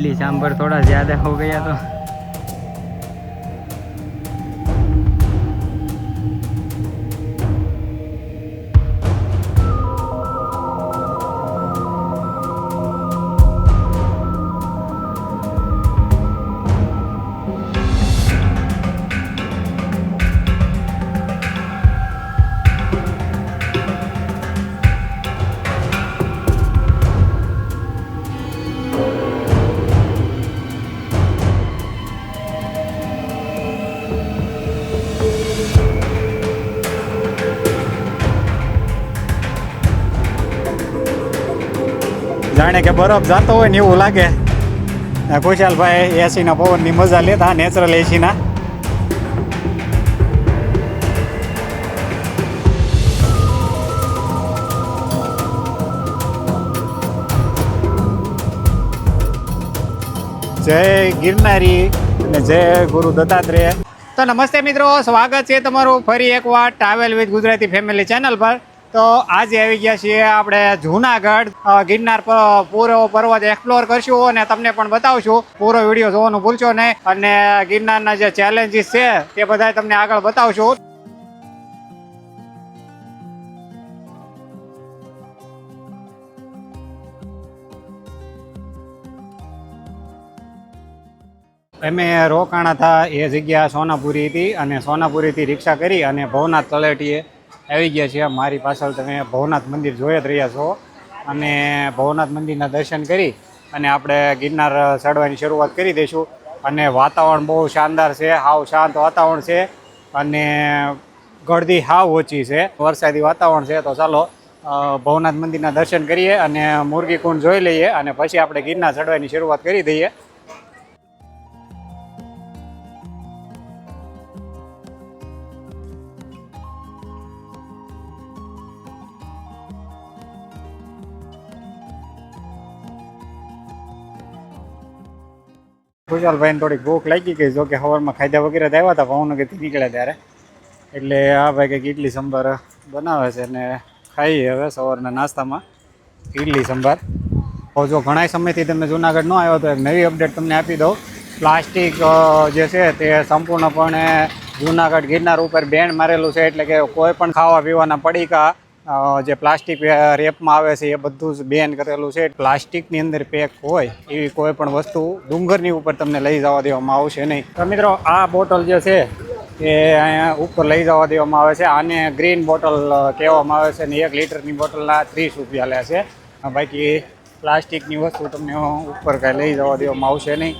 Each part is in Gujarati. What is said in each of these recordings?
इडली सांभर थोड़ा ज़्यादा हो गया तो જાણે કે બરફ જાતો હોય ને એવું લાગે. ખુશાલભાઈ એસીના પવનની મજા લેતા, નેચરલ એસીના. જય ગિરનારી અને જય ગુરુ દત્તાત્રેય. તો નમસ્તે મિત્રો, સ્વાગત છે તમારું ફરી એકવાર travel with Gujarati family channel પર. તો આજે આવી ગયા છીએ આપણે જૂનાગઢ ગિરનાર પૂરો પર્વત એક્સપ્લોર કરશું અને તમને પણ બતાવશું. પૂરો વિડીયો જોવાનું ભૂલશો નહીં અને ગિરનારના જે ચેલેન્જીસ છે તે બધા તમને આગળ બતાવશું. અમે રોકાણા હતા એ જગ્યા સોનાપુરી હતી અને સોનાપુરીથી રિક્ષા કરી અને ભવનાથ તળેટીએ આવી ગયા છીએ. મારી પાછળ તમે ભવનાથ મંદિર જોઈ જ રહ્યા છો અને ભવનાથ મંદિરના દર્શન કરી અને આપણે ગિરનાર ચડવાની શરૂઆત કરી દઈશું. અને વાતાવરણ બહુ શાનદાર છે, હાવ શાંત વાતાવરણ છે અને ગળદી હાવ ઓછી છે, વરસાદી વાતાવરણ છે. તો ચાલો ભવનાથ મંદિરના દર્શન કરીએ અને મુરગી કુંડ જોઈ લઈએ અને પછી આપણે ગિરનાર ચડવાની શરૂઆત કરી દઈએ. ખુશાલભાઈને થોડીક ભૂખ લાગી ગઈ, જો કે સવારમાં ખાધા વગેરે જ આવ્યા હતા ભાવનગરથી નીકળ્યા ત્યારે. એટલે આ ભાઈ કંઈક ઇડલી સંભાર બનાવે છે અને ખાઈએ હવે સવારના નાસ્તામાં ઇડલી સંભાર. તો જો ઘણા સમયથી તમે જૂનાગઢ ન આવ્યો તો એક નવી અપડેટ તમને આપી દઉં. પ્લાસ્ટિક જે છે તે સંપૂર્ણપણે જૂનાગઢ ગિરનાર ઉપર બેન મારેલું છે. એટલે કે કોઈ પણ ખાવા પીવાના પડીકા જે પ્લાસ્ટિક રેપમાં આવે છે એ બધું જ બેન કરેલું છે. પ્લાસ્ટિકની અંદર પેક હોય એવી કોઈ પણ વસ્તુ ડુંગરની ઉપર તમને લઈ જવા દેવામાં આવશે નહીં. તો મિત્રો આ બોટલ જે છે એ અહીંયા ઉપર લઈ જવા દેવામાં આવે છે. આને ગ્રીન બોટલ કહેવામાં આવે છે અને 1 લીટરની બોટલના 30 રૂપિયા લે છે. બાકી પ્લાસ્ટિકની વસ્તુ તમને ઉપર કાંઈ લઈ જવા દેવામાં આવશે નહીં.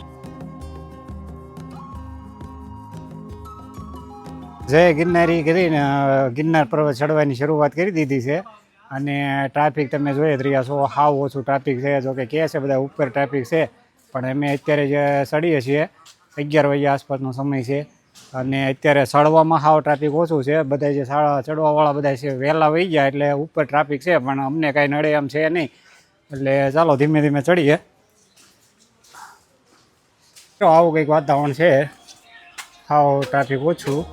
જય ગિરનારી કરીને ગિરનાર પર્વત ચડવાની શરૂઆત કરી દીધી છે અને ટ્રાફિક તમે જોઈ જ રહ્યા છો, હાવ ઓછું ટ્રાફિક છે. જો કે કહે છે બધા ઉપર ટ્રાફિક છે, પણ અમે અત્યારે જે ચડીએ છીએ 11 વાગ્યા આસપાસનો સમય છે અને અત્યારે ચડવામાં હાવ ટ્રાફિક ઓછું છે. બધા જે ચડવાવાળા બધા છે વહેલા વહી ગયા એટલે ઉપર ટ્રાફિક છે, પણ અમને કાંઈ નડે એમ છે નહીં. એટલે ચાલો ધીમે ધીમે ચડીએ. તો આવું કંઈક વાતાવરણ છે, હાવ ટ્રાફિક ઓછું.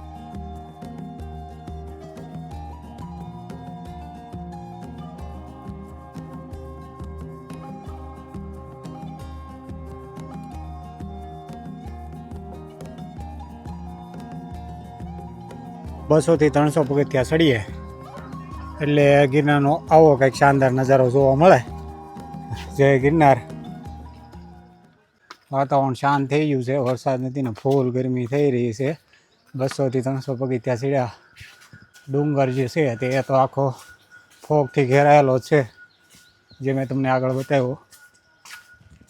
બસો થી 300 પગથિયા ચડીએ એટલે ગિરનારનો આવો કંઈક શાનદાર નજારો જોવા મળે. જય ગિરનાર. વાતાવરણ શાંત થઈ ગયું છે, વરસાદ નથી ને ફૂલ ગરમી થઈ રહી છે. 200 થી 300 પગથિયા ચડ્યા. ડુંગર જે છે તે તો આખો ફોગથી ઘેરાયેલો છે, જે મેં તમને આગળ બતાવ્યો.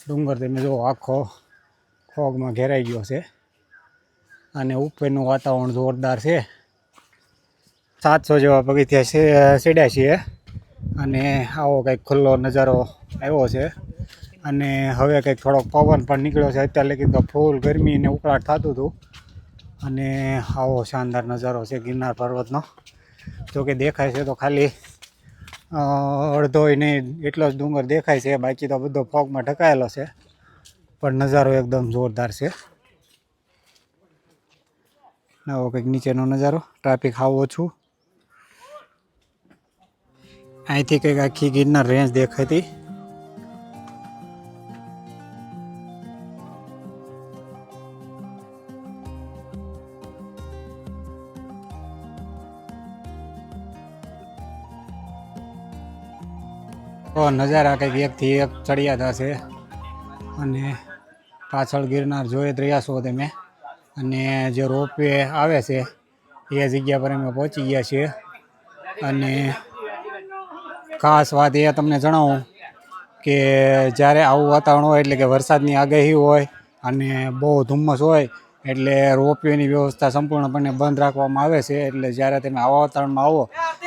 ડુંગર તમે જુઓ આખો ફોગમાં ઘેરાઈ ગયો છે અને ઉપરનું વાતાવરણ જોરદાર છે. 700 જેવા પગથિયા ચડ્યા છીએ અને આવો કંઈક ખુલ્લો નજારો આવ્યો છે અને હવે કંઈક થોડોક પવન પણ નીકળ્યો છે. અત્યારે લગી તો ફૂલ ગરમી ને ઉકળાટ થતું હતું અને આવો શાનદાર નજારો છે ગિરનાર પર્વતનો. જો કે દેખાય છે તો ખાલી અડધોય નહીં એટલો જ ડુંગર દેખાય છે, બાકી તો બધો ફોગમાં ઢકાયેલો છે, પણ નજારો એકદમ જોરદાર છે. આવો કંઈક નીચેનો નજારો, ટ્રાફિક હાવ ઓછું. અહીંથી કંઈક આખી ગિરનાર રેન્જ દેખાતી. તો નજારા કંઈક એકથી એક ચડિયાતા છે અને પાછળ ગિરનાર જોઈ જ રહ્યા છો તમે. અને જે રોપવે આવે છે એ જગ્યા પર અમે પહોંચી ગયા છીએ. અને ખાસ વાત એ તમને જણાવું કે જ્યારે આવું વાતાવરણ હોય એટલે કે વરસાદની આગાહી હોય અને બહુ ધુમ્મસ હોય એટલે રોપવેની વ્યવસ્થા સંપૂર્ણપણે બંધ રાખવામાં આવે છે. એટલે જ્યારે તમે આવા વાતાવરણમાં આવો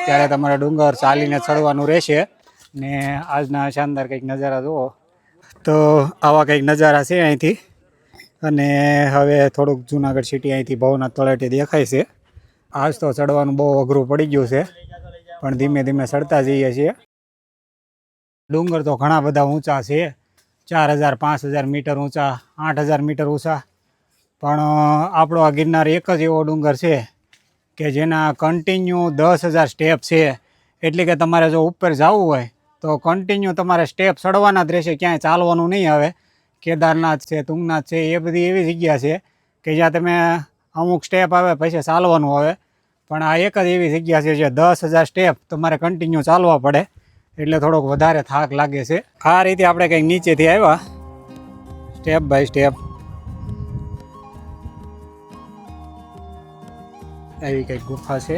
ત્યારે તમારે ડુંગર ચાલીને ચડવાનું રહેશે. ને આજના શાનદાર કંઈક નજારા જુઓ તો આવા કંઈક નજારા છે અહીંથી. અને હવે થોડુંક જુનાગઢ સિટી અહીંથી ભવનાથ તળેટી દેખાય છે. આજ તો ચડવાનું બહુ અઘરું પડી ગયું છે પણ ધીમે ધીમે ચડતા જઈએ છીએ. ડુંગર તો ઘણા બધા ઊંચા છે, 4000 5000 મીટર ઊંચા, 8000 મીટર ઊંચા. પણ આપણો આ ગિરનાર એક જ એવો ડુંગર છે કે જેના કન્ટિન્યુ 10,000 સ્ટેપ છે. એટલે કે તમારે જો ઉપર જવું હોય તો કન્ટિન્યુ તમારે સ્ટેપ ચડવાના જ રહેશે, ક્યાંય ચાલવાનું નહીં આવે. કેદારનાથ છે, તુંગનાથ છે, એ બધી એવી જગ્યા છે કે જ્યાં તમે અમુક સ્ટેપ આવે પછી ચાલવાનું આવે. પણ આ એક જ એવી જગ્યા છે જે 10,000 સ્ટેપ તમારે કન્ટિન્યુ ચાલવા પડે. એટલે થોડોક વધારે થાક લાગે છે. આ રીતે આપણે કંઈક નીચેથી આવ્યા સ્ટેપ બાય સ્ટેપ. એવી કંઈક ગુફા છે.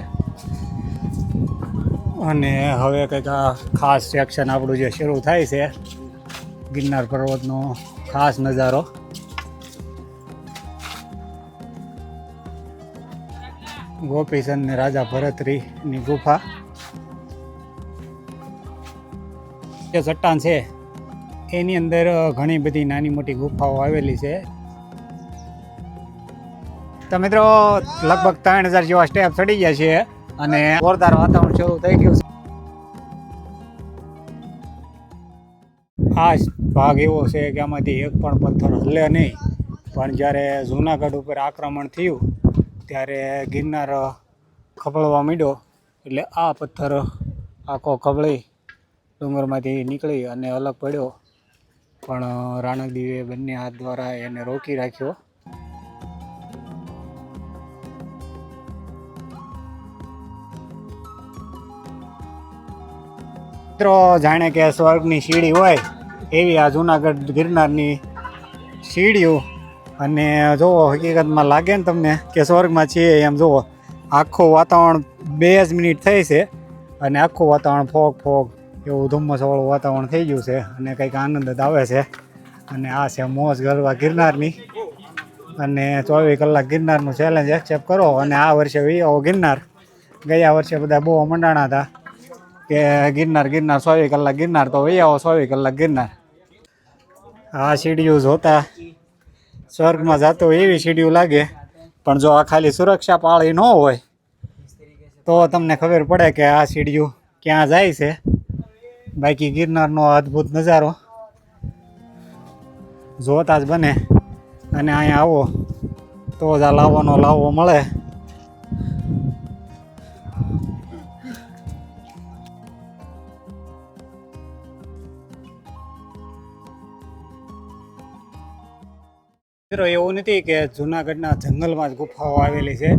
અને હવે કંઈક આ ખાસ સેક્શન આપણું જે શરૂ થાય છે ગિરનાર પર્વતનો ખાસ નજારો. ગોપીચંદ ને રાજા ભરતરીની ગુફા. જે ચટ્ટાન છે એની અંદર ઘણી બધી નાની મોટી ગુફાઓ આવેલી છે. તો મિત્રો લગભગ 3000 જેવા સ્ટેપ ચડી ગયા છે અને જોરદાર વાતાવરણ શરૂ થઈ ગયું છે. આ ભાગ એવો છે કે આમાંથી એક પણ પથ્થર હલે નહીં. પણ જ્યારે જૂનાગઢ ઉપર આક્રમણ થયું ત્યારે ગિરનાર ખબળવા માંડ્યો એટલે આ પથ્થર આખો ખબળી ડુંગરમાંથી નીકળી અને અલગ પડ્યો. પણ રાણકદેવે બંને હાથ દ્વારા એને રોકી રાખ્યો. મિત્રો જાણે કે સ્વર્ગની સીડી હોય એવી આ જૂનાગઢ ગિરનારની સીડીઓ. અને જુઓ હકીકતમાં લાગે ને તમને કે સ્વર્ગમાં છીએ એમ. જુઓ આખું વાતાવરણ 2 જ મિનિટ થઈ છે અને આખું વાતાવરણ ફોગ એવું ધુમ્મસવાળું વાતાવરણ થઈ ગયું છે અને કંઈક આનંદ જ આવે છે. અને આ છે મોજ ગરવા ગિરનારની. અને 24 કલાક ગિરનારનું ચેલેન્જ એક્સેપ્ટ કરો અને આ વર્ષે આવો ગિરનાર. ગયા વર્ષે બધા બહુ મંડાણા હતા કે ગિરનાર 24 કલાક ગિરનાર, તો આવો 24 કલાક ગિરનાર. આ સીડીઓ જોતા સ્વર્ગમાં જતો એવી સીડીઓ લાગે. પણ જો આ ખાલી સુરક્ષા પાળી ન હોય તો તમને ખબર પડે કે આ સીડીઓ ક્યાં જાય છે. બાકી ગિરનારનો અદ્ભુત નજારો જોતા જ બને. અને અહીંયા આવો તો જ આ લાવવાનો લાવો મળે. મિત્રો એવું નથી કે જૂનાગઢના જંગલમાં જ ગુફાઓ આવેલી છે.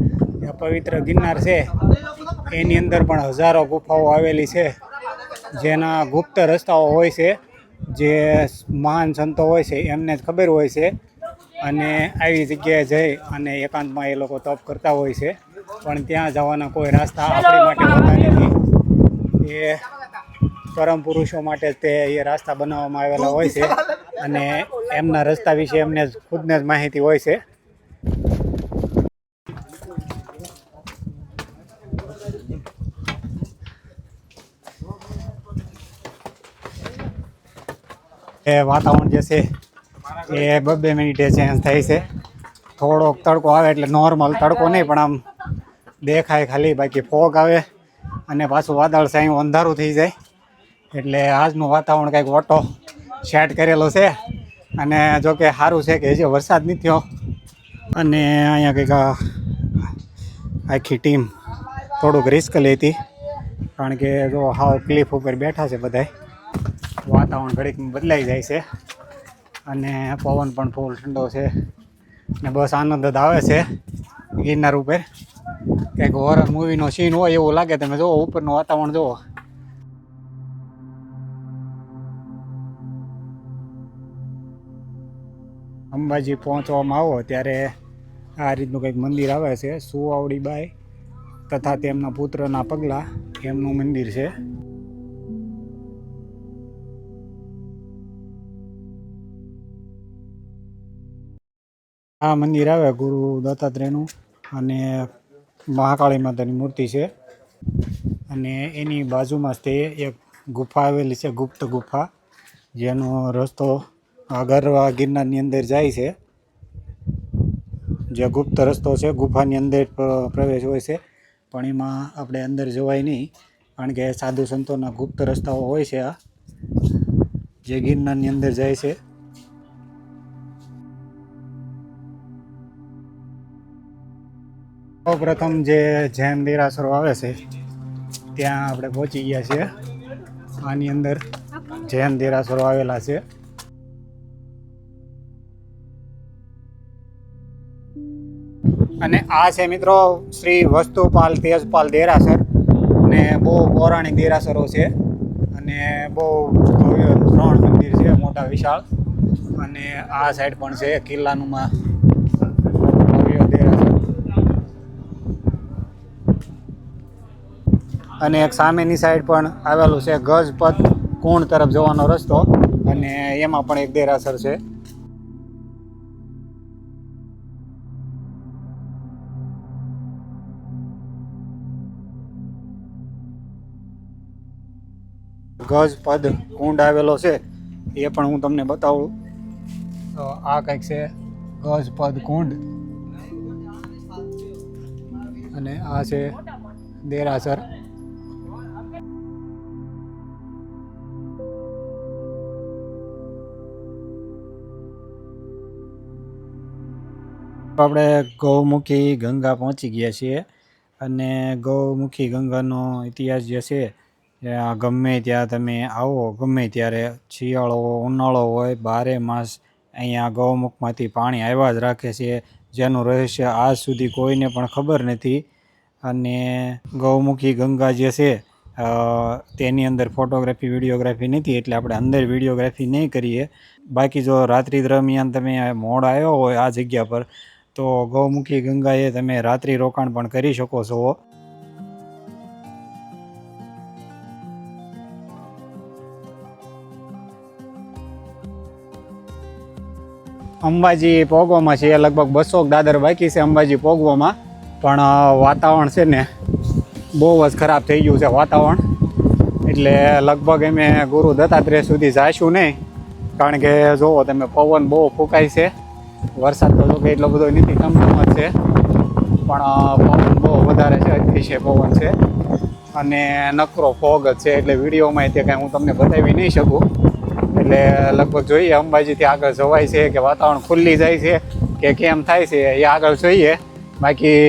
પવિત્ર ગિરનાર છે એની અંદર પણ હજારો ગુફાઓ આવેલી છે જેના ગુપ્ત રસ્તાઓ હોય છે. જે મહાન સંતો હોય છે એમને જ ખબર હોય છે. અને આવી જગ્યાએ જઈ અને એકાંતમાં એ લોકો તપ કરતા હોય છે. પણ ત્યાં જવાના કોઈ રસ્તા આપણી માટે હોતા નથી. એ પરમ પુરુષો માટે તે એ રસ્તા બનાવવામાં આવેલા હોય છે અને એમના રસ્તા વિશે એમને ખુદને જ માહિતી હોય છે. એ વાતાવરણ જે છે એ 2 મિનિટે ચેન્જ થાય છે. થોડોક તડકો આવે એટલે નોર્મલ તડકો નહીં પણ આમ દેખાય ખાલી. બાકી ફોગ આવે અને પાછું વાદળ સાયું અંધારું થઈ જાય. એટલે આજનું વાતાવરણ કંઈક ઓટો સેટ કરેલો છે. અને જો કે સારું છે કે હજી વરસાદ નથી થયો. અને અહીંયા કંઈક આખી ટીમ થોડુંક રિસ્ક લેતી કારણ કે જો હાવ ક્લિફ ઉપર બેઠા છે બધાય. વાતાવરણ ઘડીક બદલાઈ જાય છે અને પવન પણ ફૂલ ઠંડો છે ને બસ આનંદ જ આવે છે ગિરનાર ઉપર. કંઈક હોરર મૂવીનો સીન હોય એવું લાગે. તમે જુઓ ઉપરનું વાતાવરણ જુઓ. અંબાજી પહોંચવામાં આવો ત્યારે આ રીતનું કંઈક મંદિર આવે છે. સુવાવડી બાઈ તથા તેમના પુત્રના પગલાં એમનું મંદિર છે. આ મંદિર આવે ગુરુ દત્તાત્રેયનું અને મહાકાળી માતાની મૂર્તિ છે. અને એની બાજુમાં જ તે એક ગુફા આવેલી છે, ગુપ્ત ગુફા, જેનો રસ્તો ગરવા ગિરનારની અંદર જાય છે. જે ગુપ્ત રસ્તો છે, ગુફાની અંદર પ્રવેશ હોય છે, પણ એમાં આપણે અંદર જવાય નહીં, કારણ કે સાધુ સંતોના ગુપ્ત રસ્તાઓ હોય છે આ, જે ગિરનારની અંદર જાય છે. સૌપ્રથમ જે જૈન દેરાસરો આવે છે ત્યાં આપણે પહોંચી ગયા છીએ. આની અંદર જૈન દેરાસરો આવેલા છે. અને આ છે મિત્રો શ્રી વસ્તુપાલ તેજપાલ દેરાસર. અને બહુ પૌરાણિક દેરાસરો છે અને બહુ ભવ્ય 3 મંદિર છે, મોટા વિશાળ. અને આ સાઈડ પણ છે કિલ્લાનુંમાં ભવ્ય દેરાસર. અને એક સામેની સાઈડ પણ આવેલું છે ગજપત કુંડ તરફ જવાનો રસ્તો, અને એમાં પણ એક દેરાસર છે. ગજપદ કુંડ આવેલો છે એ પણ હું તમને બતાવું. તો આ કંઈક છે ગજપદ કુંડ, અને આ છે દેરાસર. આપણે ગૌમુખી ગંગા પહોંચી ગયા છીએ. અને ગૌમુખી ગંગાનો ઇતિહાસ જે છે, ગમે ત્યાં તમે આવો, ગમે ત્યારે શિયાળો ઉનાળો હોય, 12 માસ અહીંયા ગૌમુખમાંથી પાણી આવ્યા જ રાખે છે, જેનું રહસ્ય આજ સુધી કોઈને પણ ખબર નથી. અને ગૌમુખી ગંગા જે છે તેની અંદર ફોટોગ્રાફી વિડીયોગ્રાફી નથી, એટલે આપણે અંદર વિડીયોગ્રાફી નહીં કરીએ. બાકી જો રાત્રિ દરમિયાન તમે મોડ આવ્યો હોય આ જગ્યા પર, તો ગૌમુખી ગંગાએ તમે રાત્રિ રોકાણ પણ કરી શકો છો. અંબાજી પોગવામાં છે, લગભગ 200 દાદર બાકી છે અંબાજી પોગવામાં. પણ વાતાવરણ છે ને બહુ જ ખરાબ થઈ ગયું છે વાતાવરણ, એટલે લગભગ અમે ગુરુ દત્તાત્રેય સુધી જઈશું નહીં, કારણ કે જુઓ તમે પવન બહુ ફૂંકાય છે. વરસાદ તો જો કે એટલો બધો નથી, ટમટમ જ છે, પણ પવન બહુ વધારે છે, અતિશય પવન છે, અને નકરો ફોગ જ છે, એટલે વિડીયોમાં તે કાંઈ હું તમને બતાવી નહીં શકું. એટલે લગભગ જોઈએ અંબાજીથી આગળ જવાય છે કે વાતાવરણ ખુલ્લી જાય છે કે કેમ થાય છે એ આગળ જોઈએ. બાકી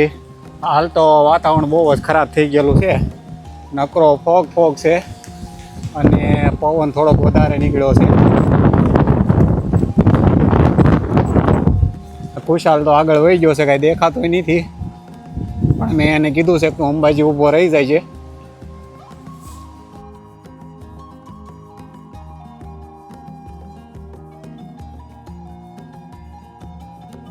હાલ તો વાતાવરણ બહુ જ ખરાબ થઈ ગયેલું છે, નકરો ફોગ છે, અને પવન થોડોક વધારે નીકળ્યો છે. ખુશાલ તો આગળ વહી ગયો છે, કાંઈ દેખાતું નથી, પણ મેં એને કીધું છે કે તું અંબાજી ઊભો રહી જાય છે.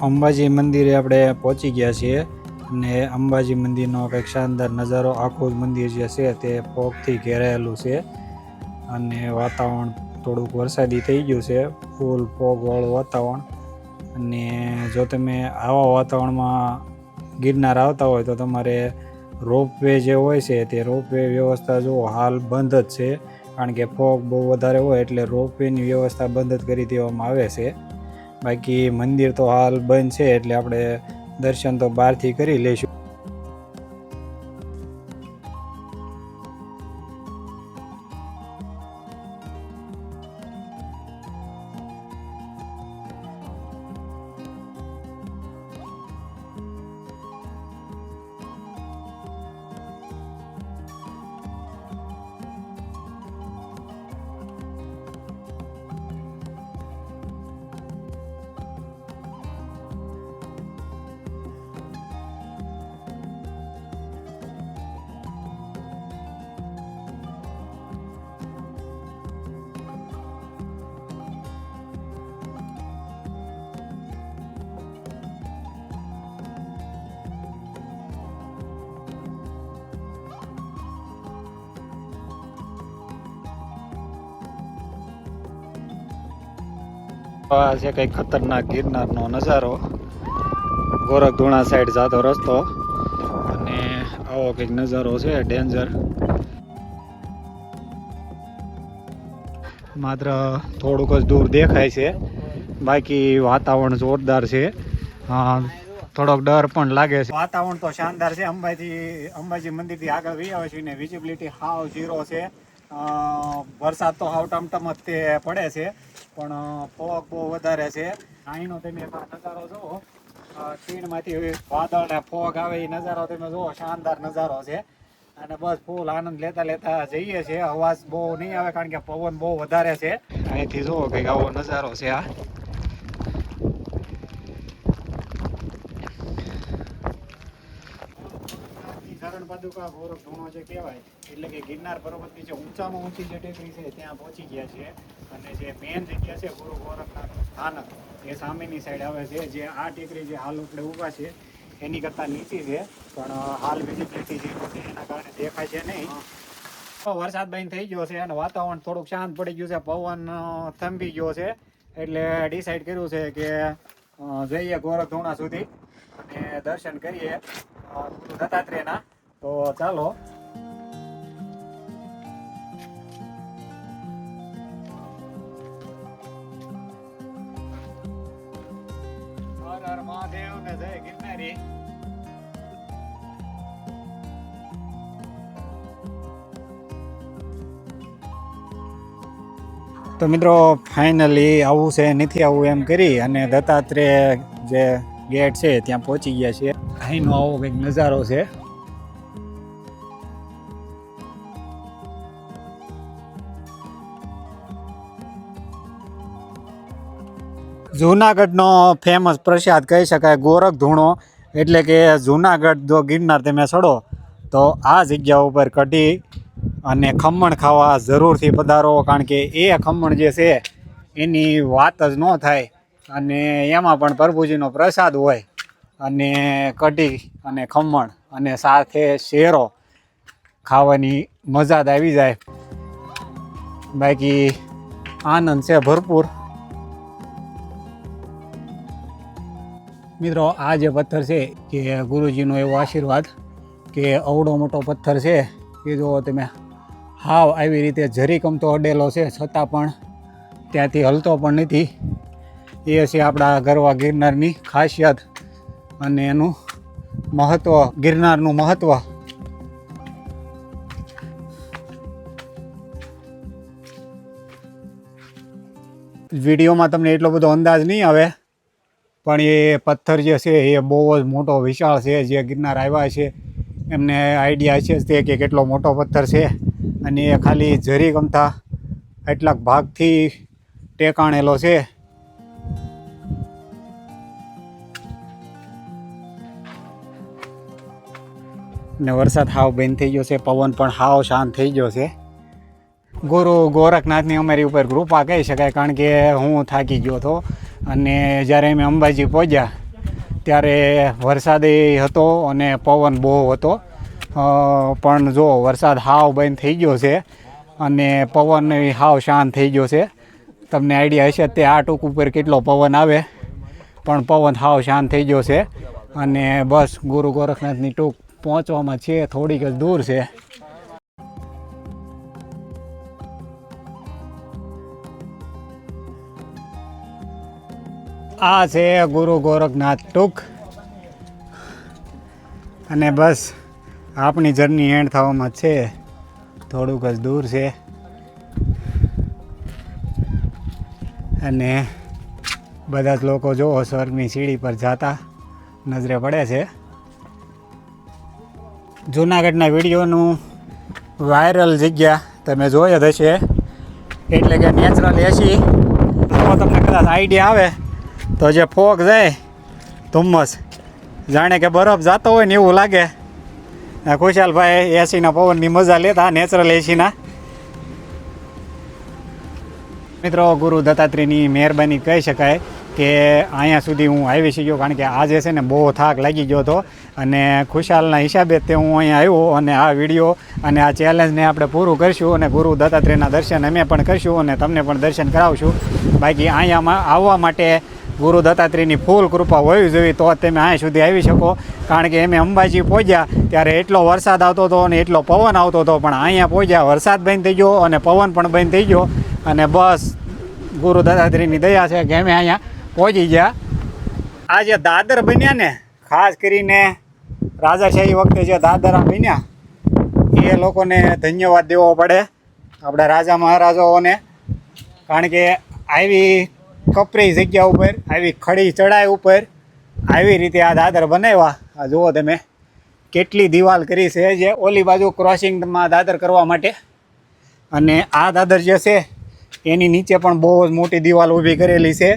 અંબાજી મંદિરે આપણે પહોંચી ગયા છીએ, અને અંબાજી મંદિરનો કંઈક શાનદાર નજારો. આખું મંદિર જે છે તે ફોગથી ઘેરાયેલું છે, અને વાતાવરણ થોડુંક વરસાદી થઈ ગયું છે, ફૂલ ફોગવાળું વાતાવરણ. અને જો તમે આવા વાતાવરણમાં ગિરનાર આવતા હોય તો તમારે રોપવે જે હોય છે તે રોપવે વ્યવસ્થા જો હાલ બંધ જ છે, કારણ કે ફોગ બહુ વધારે હોય, એટલે રોપવેની વ્યવસ્થા બંધ જ કરી દેવામાં આવે છે. બાકી મંદિર તો હાલ બંધ છે, એટલે આપણે દર્શન તો બહારથી કરી લઈશું. આ છે કંઈક ખતરનાક ગિરનારનો નજારો. ગોરખધુણા સાઈડ જતો રસ્તો અને આવો કંઈક નજારો છે ડેન્જર. માત્ર થોડુંક જ દૂર દેખાય છે, બાકી વાતાવરણ જોરદાર છે. થોડોક ડર પણ લાગે છે. વાતાવરણ તો શાનદાર છે. અંબાજી મંદિરથી આગળ વી આવે છે ને વિઝિબિલિટી હાવ ઝીરો છે. વરસાદ તો હાવ ટમટમ જ તે પડે છે, પણ ફોગ બહુ વધારે છે. અહીંનો તમે નજારો જુઓ, ખીણમાંથી વાદળ ને ફોગ આવે એ નજારો તમે જુઓ, શાનદાર નજારો છે. અને બસ ફૂલ આનંદ લેતા લેતા જઈએ છીએ. અવાજ બહુ નહીં આવે કારણ કે પવન બહુ વધારે છે. અહીંથી જુઓ કંઈક આવો નજારો છે. આ શરણ પાદુકા ગોરખધુણો જે કહેવાય, એટલે કે ગિરનાર પર્વતની જે ઊંચામાં ઊંચી જે ટેકરી છે ત્યાં પહોંચી ગયા છે. અને જે મેન જગ્યા છે ગુરુ ગોરખનાથ સ્થાનક, એ સામેની સાઈડ આવે છે. જે આ ટેકરી જે હાલ આપણે ઊભા છે એની કરતાં નીચી છે, પણ હાલ વિઝિબિલિટી જે છે એના કારણે દેખાય છે નહીં. વરસાદ બંધ થઈ ગયો છે અને વાતાવરણ થોડુંક શાંત પડી ગયું છે. પવન થંભી ગયો છે, એટલે ડિસાઈડ કર્યું છે કે જઈએ ગોરખધુણા સુધી અને દર્શન કરીએ ગુરુ દત્તાત્રેયના. તો ચાલો. હર હર મહાદેવ ને જય ગિરનારી. તો મિત્રો ફાઇનલી આવું છે નથી આવું એમ કરી અને દત્તાત્રેય જે ગેટ છે ત્યાં પહોંચી ગયા છે. અહીંનો આવો કંઈક નજારો છે. જૂનાગઢનો ફેમસ પ્રસાદ કહી શકાય ગોરખધુણો, એટલે કે જૂનાગઢ જો ગિરનાર તમે ચડો તો આ જગ્યા ઉપર કઢી અને ખમણ ખાવા જરૂરથી પધારો, કારણ કે એ ખમણ જે છે એની વાત જ ન થાય. અને એમાં પણ પ્રભુજીનો પ્રસાદ હોય અને કઢી અને ખમણ અને સાથે શેરો ખાવાની મજા જ આવી જાય. બાકી આનંદ છે ભરપૂર. મિત્રો આ જે પથ્થર છે કે ગુરુજીનો એવો આશીર્વાદ કે અવડો મોટો પથ્થર છે કે જો તમે હાવ આવી રીતે જરીકમ તો અડેલો છે, છતાં પણ ત્યાંથી હલતો પણ નથી. એ છે આપણા ગરવા ગિરનારની ખાસિયત અને એનું મહત્ત્વ, ગિરનારનું મહત્ત્વ. વિડીયોમાં તમને એટલો બધો અંદાજ નહીં આવે, પણ એ પથ્થર જે છે એ બહુ જ મોટો વિશાળ છે. જે ગિરનાર આવ્યા છે એમને આઈડિયા છે જ તે કે કેટલો મોટો પથ્થર છે, અને એ ખાલી જરી ગમતા એટલાક ભાગથી ટેકાણેલો છે. ને વરસાદ હાવ બંધ થઈ ગયો છે, પવન પણ હાવ શાંત થઈ ગયો છે. ગુરુ ગોરખનાથની અમારી ઉપર કૃપા કહી શકાય, કારણ કે હું થાકી ગયો હતો અને જ્યારે અમે અંબાજી પહોંચ્યા ત્યારે વરસાદ હતો અને પવન બહુ હતો. પણ જો વરસાદ હાવ બંધ થઈ ગયો છે અને પવન હાવ શાંત થઈ ગયો છે. તમને આઈડિયા હશે તે આ ટૂંક ઉપર કેટલો પવન આવે, પણ પવન હાવ શાંત થઈ ગયો છે. અને બસ ગુરુ ગોરખનાથની ટૂંક પહોંચવામાં છે, થોડીક જ દૂર છે. આ છે ગુરુ ગોરખનાથ ટૂંક, અને બસ આપણી જર્ની એન્ડ થવામાં છે, થોડુંક જ દૂર છે. અને બધા જ લોકો જો સ્વર્ગની સીડી પર જતા નજરે પડે છે. જૂનાગઢના વિડીયોનું વાયરલ જગ્યા તમે જોઈ જ હશે, એટલે કે નેચરલ એસી. તો તમને કદાચ આઈડિયા આવે તો જે ફોગ જાય ધુમ્મસ, જાણે કે બરફ જતો હોય ને એવું લાગે. ખુશાલભાઈ એસીના પવનની મજા લેતા, નેચરલ એસીના. મિત્રો ગુરુ દત્તાત્રેયની મહેરબાની કહી શકાય કે અહીંયા સુધી હું આવી શક્યો, કારણ કે આજે છે ને બહુ થાક લાગી ગયો હતો અને ખુશાલના હિસાબે તે હું અહીંયા આવ્યો અને આ વિડીયો અને આ ચેલેન્જને આપણે પૂરું કરીશું અને ગુરુ દત્તાત્રેયના દર્શન અમે પણ કરીશું અને તમને પણ દર્શન કરાવશું. બાકી અહીંયામાં આવવા માટે ગુરુ દત્તાત્રેયની ફૂલ કૃપા હોવી જોઈએ તો તમે અહીં સુધી આવી શકો, કારણ કે અમે અંબાજી પહોંચ્યા ત્યારે એટલો વરસાદ આવતો હતો અને એટલો પવન આવતો હતો, પણ અહીંયા પહોંચ્યા વરસાદ બંધ થઈ ગયો અને પવન પણ બંધ થઈ ગયો અને બસ ગુરુ દત્તાત્રેયની દયા છે કે અમે અહીંયા પહોંચી ગયા. આ જે દાદર બન્યા ને, ખાસ કરીને રાજાશાહી વખતે જે દાદરા બન્યા એ લોકોને ધન્યવાદ દેવો પડે, આપણા રાજા મહારાજાઓને, કારણ કે આવી કપરી જગ્યા ઉપર, આવી ખડી ચડાઈ ઉપર આવી રીતે આ દાદર બનાવ્યા. આ જુઓ તમે કેટલી દિવાલ કરી છે જે ઓલી બાજુ ક્રોસિંગમાં દાદર કરવા માટે, અને આ દાદર જે છે એની નીચે પણ બહુ જ મોટી દિવાલ ઊભી કરેલી છે.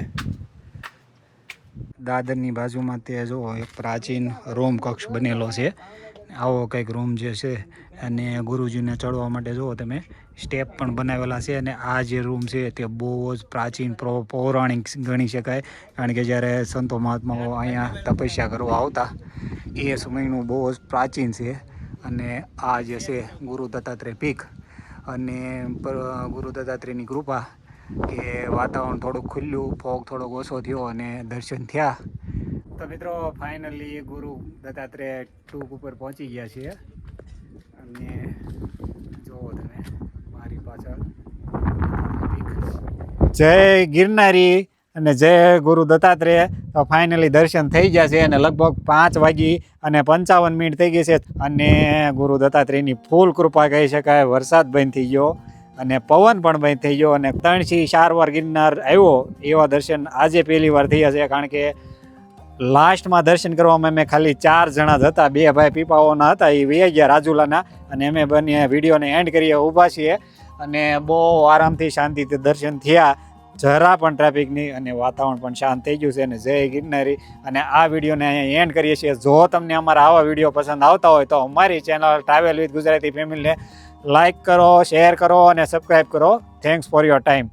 દાદરની બાજુમાં તે જુઓ એક પ્રાચીન રૂમ કક્ષ બનેલો છે, આવો કંઈક રૂમ જે છે, અને ગુરુજીને ચડવા માટે જુઓ તમે સ્ટેપ પણ બનાવેલા છે. અને આ જે રૂમ છે તે બહુ જ પ્રાચીન પૌરાણિક ગણી શકાય, કારણ કે જ્યારે સંતો મહાત્માઓ અહીંયા તપસ્યા કરવા આવતા એ સમયનું બહુ જ પ્રાચીન છે. અને આ જે છે ગુરુ દત્તાત્રેય પીક, અને ગુરુ દત્તાત્રેયની કૃપા કે વાતાવરણ થોડુંક ખુલ્લું, ફોગ થોડોક ઓછો થયો અને દર્શન થયા. તો મિત્રો ફાઇનલી ગુરુ દત્તાત્રેય ટૂંક ઉપર પહોંચી ગયા છીએ અને જુઓ તમે મારી પાછળ જય ગિરનારી અને જય ગુરુ દત્તાત્રેય. તો ફાઇનલી દર્શન થઈ ગયા છે અને લગભગ 5:55 થઈ ગઈ છે અને ગુરુ દત્તાત્રેયની ફૂલ કૃપા કહી શકાય. વરસાદ બંધ થઈ ગયો અને પવન પણ બંધ થઈ ગયો અને 3થી 4 વાર ગિરનાર આવ્યો એવા દર્શન આજે પહેલી વાર થયા છે, કારણ કે લાસ્ટમાં દર્શન કરવામાં અમે ખાલી 4 જણા જ હતા, 2 ભાઈ પીપાઓના હતા, એ વહી ગયા રાજુલાના, અને અમે બંને વિડીયોને એન્ડ કરીએ ઊભા છીએ અને બહુ આરામથી શાંતિથી દર્શન થયા, જરા પણ ટ્રાફિક નહીં અને વાતાવરણ પણ શાંત થઈ ગયું છે. અને જય ગિરનારી. અને આ વિડીયોને અહીંયા એન્ડ કરીએ છીએ. જો તમને અમારા આવા વિડીયો પસંદ આવતા હોય તો અમારી ચેનલ ટ્રાવેલ વિથ ગુજરાતી ફેમિલીને લાઇક કરો, શેર કરો અને સબસ્ક્રાઈબ કરો. Thanks for your time.